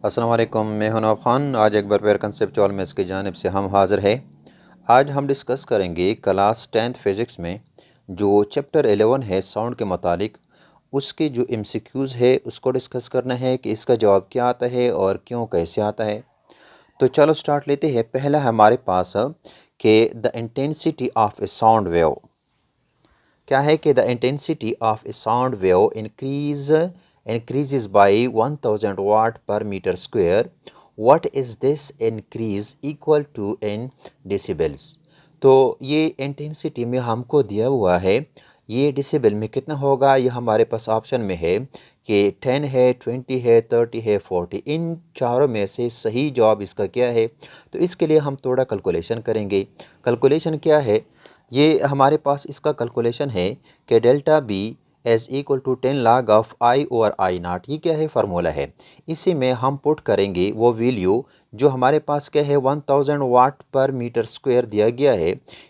अस्सलाम वालेकुम, मैं हूं नवाब ख़ान। आज एक बार फिर कंसेप्चुअल मैथ्स की जानिब से हम हाज़िर हैं। आज हम डिस्कस करेंगे क्लास 10th फिज़िक्स में जो चैप्टर 11 है साउंड के मुतालिक, उसके जो एमसीक्यूज़ है उसको डिस्कस करना है कि इसका जवाब क्या आता है और क्यों कैसे आता है। तो चलो स्टार्ट लेते हैं। पहला हमारे पास कि the intensity of A sound wave क्या है कि the intensity of A sound wave increases by 1000 watt per meter square. What is this increase equal to in decibels? तो ये इंटेंसिटी में हमको दिया हुआ है, ये डिसिबल में कितना होगा। ये हमारे पास ऑप्शन में है कि 10 है, 20 है, 30 है, 40। इन चारों में से सही जवाब इसका क्या है। तो इसके लिए हम थोड़ा कैलकुलेशन करेंगे। कैलकुलेशन क्या है, ये हमारे पास इसका कैलकुलेशन है कि delta B as equal to 10 log of I over I naught. ये क्या है, फार्मूला है। इसी में हम पुट करेंगे वो वैल्यू जो हमारे पास क्या है 1000 वाट पर मीटर स्क्वायर दिया गया है,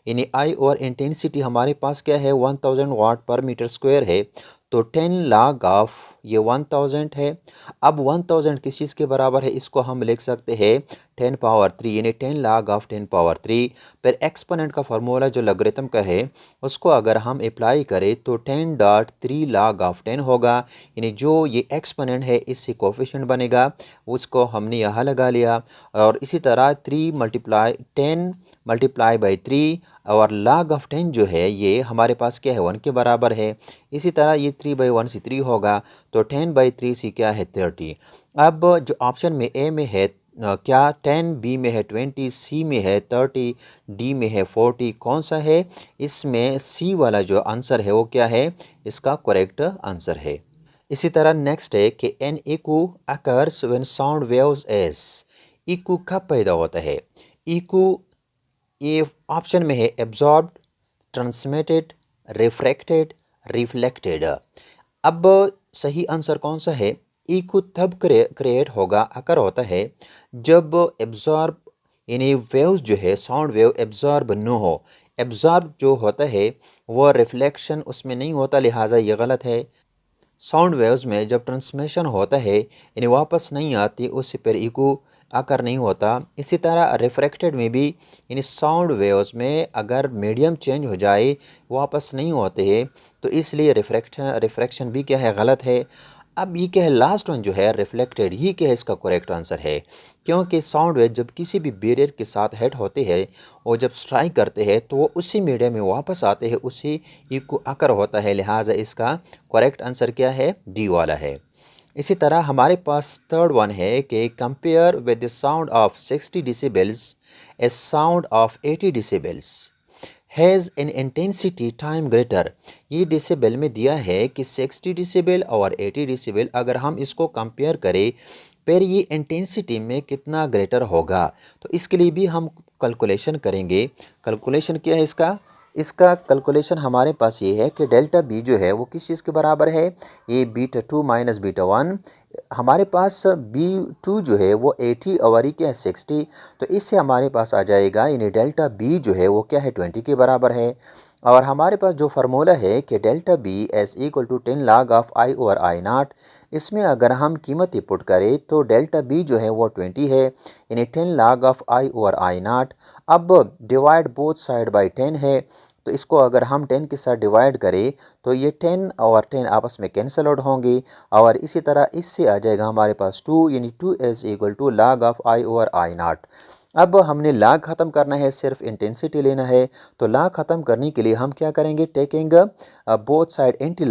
यानी आई और इंटेंसिटी हमारे पास क्या है 1000 वाट पर मीटर स्क्वायर है। तो 10 log ऑफ ये 1000 है। अब 1000 किस चीज़ के बराबर है, इसको हम लिख सकते हैं 10 पावर 3, यानी 10 log ऑफ 10 पावर 3। फिर एक्सपोनेंट का फार्मूला जो लॉगरिथम का है उसको अगर हम अप्लाई करें तो 10.3 log ऑफ 10 होगा, यानी जो ये एक्सपोनेंट है इससे कोफिशिएंट बनेगा, उसको हमने यहाँ लगा लिया। और इसी तरह 3 मल्टीप्लाई 10 मल्टीप्लाई बाई 3 और log ऑफ 10 जो है ये हमारे पास क्या है 1 के बराबर है। इसी तरह ये 3/1 से 3 होगा, तो 10/3 से क्या है 30। अब जो ऑप्शन में ए में है क्या 10, बी में है 20, सी में है 30, डी में है 40, कौन सा है। इसमें सी वाला जो आंसर है वो क्या है, इसका करेक्ट आंसर है। इसी तरह नेक्स्ट है कि N इक्यू occurs when sound waves S. इक्यू कब पैदा होता है। इक्यू ये ऑप्शन में है एब्जॉर्ब्ड, ट्रांसमिटेड, रिफ्रैक्टेड, रिफ्लेक्टेड। अब सही आंसर कौन सा है। इक्यू तब क्रिएट होगा, अकर होता है जब एब्जॉर्ब यानी वेव्स जो है साउंड वेव एब्जॉर्ब न हो। एब्जॉर्ब जो होता है वो रिफ्लेक्शन उसमें नहीं होता, लिहाजा ये गलत है। साउंड वेव्स में जब ट्रांसमिशन होता है यानी वापस नहीं आती, उससे पर इको आकर नहीं होता। इसी तरह रिफ्रैक्टेड में भी यानी साउंड वेव्स में अगर मीडियम चेंज हो जाए वापस नहीं होते हैं, तो इसलिए रिफ्रैक्शन भी क्या है, गलत है। अब ये क्या है लास्ट वन जो है रिफ्लेक्टेड, ही क्या है इसका करेक्ट आंसर है। क्योंकि साउंड वेव जब किसी भी बैरियर के साथ हिट होते हैं और जब स्ट्राइक करते हैं तो वो उसी मीडियम में वापस आते हैं, उसी इको आकर होता है, लिहाजा इसका करेक्ट आंसर क्या है, डी वाला है। इसी तरह हमारे पास थर्ड वन है कि compare with the sound of 60 decibels a sound of 80 decibels has an intensity time greater. ये डिसिबल में दिया है कि 60 डिसिबल और 80 डिसिबल अगर हम इसको कंपेयर करें फिर ये इंटेंसिटी में कितना ग्रेटर होगा। तो इसके लिए भी हम कैलकुलेशन करेंगे। कैलकुलेशन क्या है इसका, इसका कैलकुलेशन हमारे पास ये है कि डेल्टा बी जो है वो किस चीज़ के बराबर है, ये बीटा 2 माइनस बीटा 1। हमारे पास बी 2 जो है वो 80 और ये क्या है 60, तो इससे हमारे पास आ जाएगा यानी डेल्टा बी जो है वो क्या है 20 के बराबर है। और हमारे पास जो फार्मूला है कि delta B as equal to 10 log of I over I naught, इसमें अगर हम कीमत पुट करें तो डेल्टा बी जो है वो 20 है, यानी 10 log of I over I naught. अब डिवाइड बोथ साइड बाई 10 है, तो इसको अगर हम 10 के साथ डिवाइड करें तो ये 10 और 10 आपस में कैंसल आउट होंगे। और इसी तरह इससे आ जाएगा हमारे पास 2, यानी 2 as equal to log of I over I naught. अब हमने लाग ख़त्म करना है, सिर्फ इंटेंसिटी लेना है। तो लाग ख़त्म करने के लिए हम क्या करेंगे, टेकिंग बोथ साइड एंटी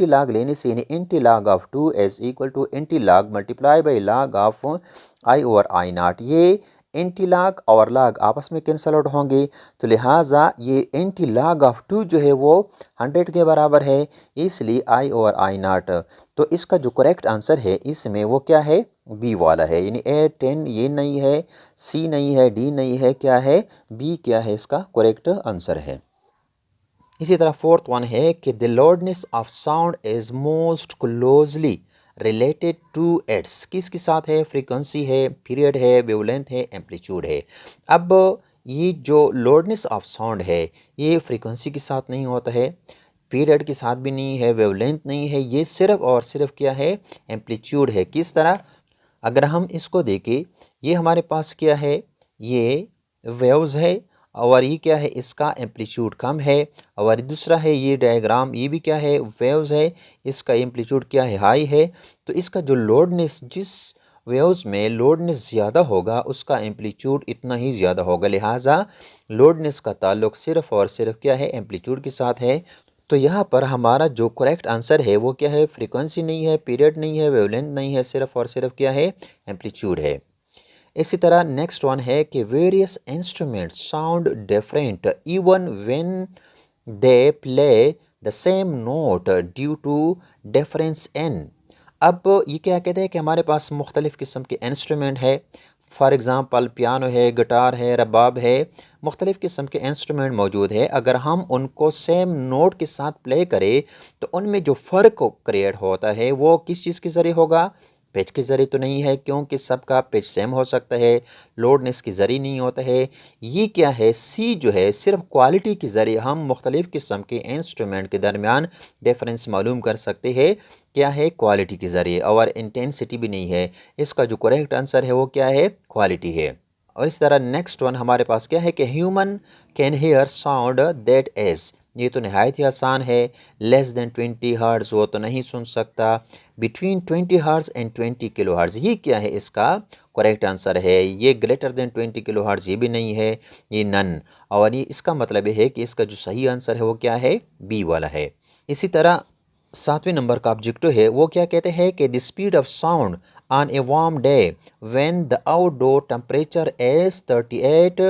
लाग लेने से यानी anti log of 2 as equal to anti log multiply by log of I over I naught. ये एंटी लाग और लाग आपस में कैंसल आउट होंगे, तो लिहाजा ये एंटी लाग ऑफ 2 जो है वो 100 के बराबर है, इसलिए आई ओवर आई नाट। तो इसका जो करेक्ट आंसर है इसमें वो क्या है, बी वाला है, यानी ए 10 ये नहीं है, सी नहीं है, डी नहीं है, क्या है, बी क्या है इसका करेक्ट आंसर है। इसी तरह फोर्थ वन है कि the loudness of sound is most closely related to its. किसके साथ है, फ्रीक्वेंसी है, पीरियड है, वेवलेंथ है, एम्पलीट्यूड है। अब ये जो लाउडनेस ऑफ साउंड है ये फ्रीक्वेंसी के साथ नहीं होता है, पीरियड के साथ भी नहीं है, वेवलेंथ नहीं है, ये सिर्फ और सिर्फ क्या है, एम्पलीट्यूड है। किस तरह, अगर हम इसको देखें, ये हमारे पास क्या है, ये वेव्स है और ये क्या है, इसका एम्पलीट्यूड कम है। और दूसरा है ये डायग्राम, ये भी क्या है, वेव्स है, इसका एम्पलीट्यूड क्या है, हाई है। तो इसका जो लोडनेस, जिस वेव्स में लोडनेस ज़्यादा होगा उसका एम्पलीट्यूड इतना ही ज़्यादा होगा, लिहाजा लोडनेस का ताल्लुक सिर्फ और सिर्फ क्या है, एम्पलीट्यूड के साथ है। तो यहाँ पर हमारा जो करेक्ट आंसर है वो क्या है, फ्रीक्वेंसी नहीं है, पीरियड नहीं है, वेवलेंथ नहीं है, सिर्फ और सिर्फ क्या है, एम्पलीट्यूड है। इसी तरह नेक्स्ट वन है कि various instruments sound different even when they play the same note due to difference in. अब ये क्या कहते हैं कि हमारे पास मुख्तलिफ़ किस्म के इंस्ट्रूमेंट है। फॉर एग्ज़ाम्पल पियानो है, गिटार है, रबाब है, मुख्तलिफ़ किस्म के इंस्ट्रूमेंट मौजूद है। अगर हम उनको सेम नोट के साथ प्ले करें तो उनमें जो फ़र्क क्रिएट होता है वो किस चीज़ के ज़रिए होगा, पिच के ज़रिए तो नहीं है, क्योंकि सबका पिच सेम हो सकता है। लोडनेस के ज़रिए नहीं होता है। ये क्या है, सी जो है सिर्फ क्वालिटी के ज़रिए हम मुख्तलिफ़ किस्म के इंस्ट्रूमेंट के दरमियान डिफरेंस मालूम कर सकते हैं, क्या है, क्वालिटी के ज़रिए, और इंटेंसिटी भी नहीं है। इसका जो करेक्ट आंसर है वो क्या है, क्वालिटी है। और इस तरह नेक्स्ट वन हमारे पास क्या है कि human can hear sound that is, ये तो नहायत ही आसान है। लेस देन 20 हर्ट्ज़ वो तो नहीं सुन सकता। Between 20 hertz and 20 kilo hertz, ये क्या है, इसका करेक्ट आंसर है। ये ग्रेटर देन 20 किलो हर्ट्ज़ ये भी नहीं है, ये नन। और ये इसका मतलब है कि इसका जो सही आंसर है वो क्या है, बी वाला है। इसी तरह 7वें नंबर का ऑब्जेक्टिव है वो क्या कहते हैं कि the speed of sound on a warm day when the outdoor temperature is 38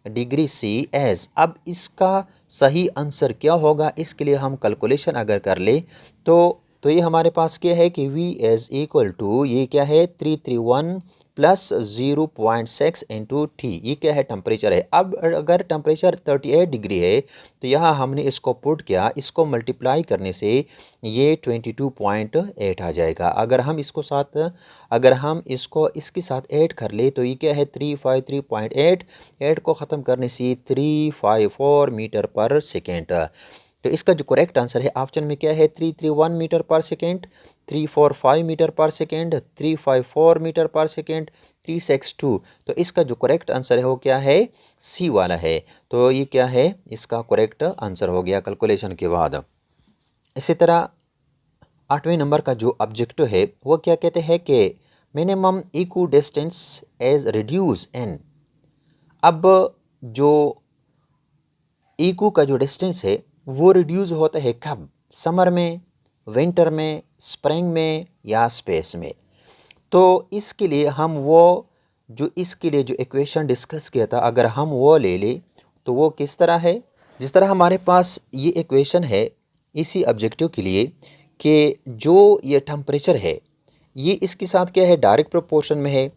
degree C as. अब इसका सही आंसर क्या होगा, इसके लिए हम कैलकुलेशन अगर कर ले तो ये हमारे पास क्या है कि V इज इक्वल टू, ये क्या है, 331 प्लस 0.6 इंटू टी, ये क्या है, टेम्परेचर है। अब अगर टेम्परेचर 38 डिग्री है तो यहाँ हमने इसको पुट किया, इसको मल्टीप्लाई करने से ये 22.8 आ जाएगा। अगर हम इसको इसके साथ ऐड कर ले तो ये क्या है, 353.8, 8 को ख़त्म करने से 354 मीटर पर सेकेंड। तो इसका जो करेक्ट आंसर है ऑप्शन में क्या है, 331 मीटर पर सेकेंड, 345 मीटर पर सेकेंड, 354 मीटर पर सेकेंड, 362। तो इसका जो करेक्ट आंसर है वो क्या है, सी वाला है। तो ये क्या है, इसका करेक्ट आंसर हो गया कैलकुलेशन के बाद। इसी तरह 8वें नंबर का जो ऑब्जेक्टिव है वो क्या कहते हैं कि minimum इक्व distance as reduce N. अब जो इक्व का जो डिस्टेंस है वो रिड्यूस होता है कब, समर में, विंटर में, स्प्रिंग में या स्पेस में। तो इसके लिए हम इसके लिए जो इक्वेशन डिस्कस किया था अगर हम वो ले लें तो वो किस तरह है, जिस तरह हमारे पास ये इक्वेशन है इसी ऑब्जेक्टिव के लिए कि जो ये टेम्परेचर है ये इसके साथ क्या है, डायरेक्ट प्रोपोर्शन में है।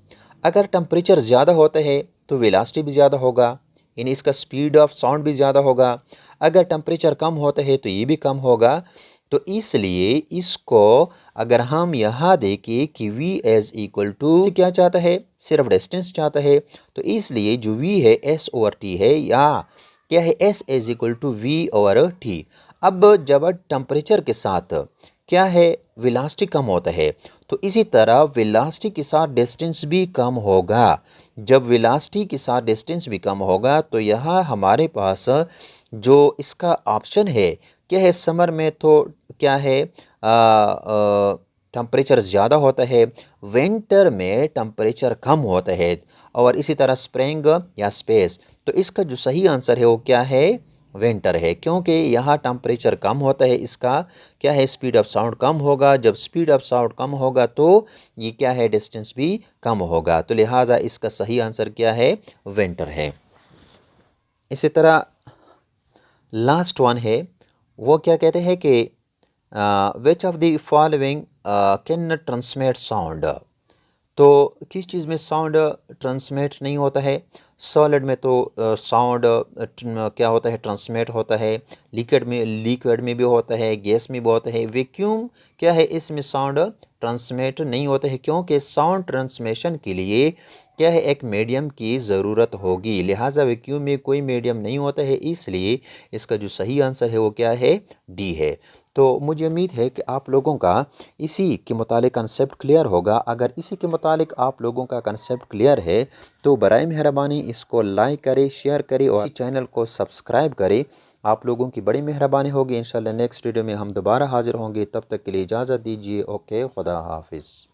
अगर टेम्परेचर ज़्यादा होता है तो वेलोसिटी भी ज़्यादा होगा, यानी इसका स्पीड ऑफ साउंड भी ज़्यादा होगा। अगर टेम्परेचर कम होता है तो ये भी कम होगा। तो इसलिए इसको अगर हम यहाँ देखें कि V इज इक्वल टू क्या चाहता है, सिर्फ डिस्टेंस चाहता है, तो इसलिए जो V है S ओवर T है, या क्या है, S is equal to V over T। अब जब टेम्परेचर के साथ क्या है, वेलोसिटी कम होता है, तो इसी तरह वेलोसिटी के साथ डिस्टेंस भी कम होगा। जब वेलोसिटी के साथ डिस्टेंस भी कम होगा तो यहाँ हमारे पास जो इसका ऑप्शन है क्या है, समर में तो क्या है, टेम्परेचर ज़्यादा होता है, विंटर में टेम्परेचर कम होता है, और इसी तरह स्प्रिंग या स्पेस। तो इसका जो सही आंसर है वो क्या है, विंटर है, क्योंकि यहाँ टेम्परेचर कम होता है, इसका क्या है, स्पीड ऑफ साउंड कम होगा। जब स्पीड ऑफ साउंड कम होगा तो ये क्या है, डिस्टेंस भी कम होगा। तो लिहाजा इसका सही आंसर क्या है, विंटर है। इसी तरह लास्ट वन है वो क्या कहते हैं कि which of the following can transmit sound. तो किस चीज़ में साउंड ट्रांसमिट नहीं होता है, सॉलिड में तो साउंड क्या होता है, ट्रांसमिट होता है, लिक्विड में भी होता है, गैस में भी होता है, वैक्यूम क्या है, इसमें साउंड ट्रांसमिट नहीं होता है, क्योंकि साउंड ट्रांसमिशन के लिए क्या है, एक मीडियम की ज़रूरत होगी। लिहाजा वैक्यूम में कोई मीडियम नहीं होता है, इसलिए इसका जो सही आंसर है वो क्या है, डी है। तो मुझे उम्मीद है कि आप लोगों का इसी के मुतालिक कंसेप्ट क्लियर होगा। अगर इसी के मुतालिक आप लोगों का कंसेप्ट क्लियर है तो बराए मेहरबानी इसको लाइक करें, शेयर करें और चैनल को सब्सक्राइब करें। आप लोगों की बड़ी मेहरबानी होगी। इंशाल्लाह नेक्स्ट वीडियो में हम दोबारा हाजिर होंगे, तब तक के लिए इजाज़त दीजिए। ओके, खुदा हाफिज़।